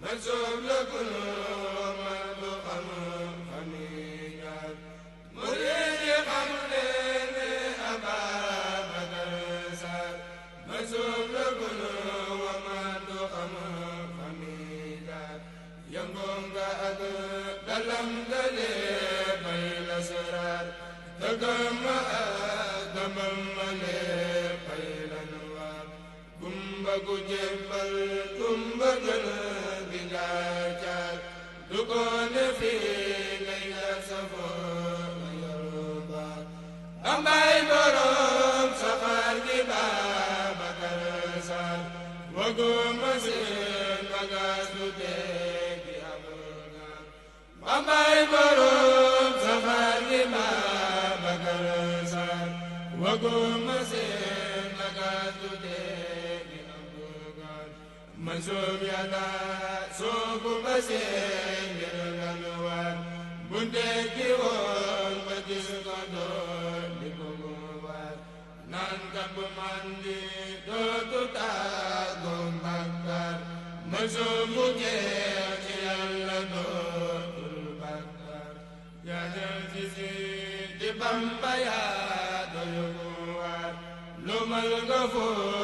منسوب لكل ومن بقم خميجات مريد قبل أبا بكر سار منسوب لكل ومن بقم خميجات ينقم قد دلم دلي بين سرار تقم دمم ملي بين نواب kumba gu jébbal kumba gën di gaacaat du ko ne fii ngay nga safoo nga yoru baat ambaay borom saxaar gi Baabakar Saar waguma seen bagaas du dee di abongaan ambaay borom saxaar gi Baabakar Saar waguma seen bagaas du dee Mansoub yàlla soobu ba seen ngir ganuwaat bu ndekki woon ba gis ko doon di ko guwaat naan kat bu mandi dootu tàggoo bàkkaar Mansoub mu jeex ci yàlla dootul bàkkaar yaa jël ci si di Bamba yaa doyu guwaat lu mal nga foo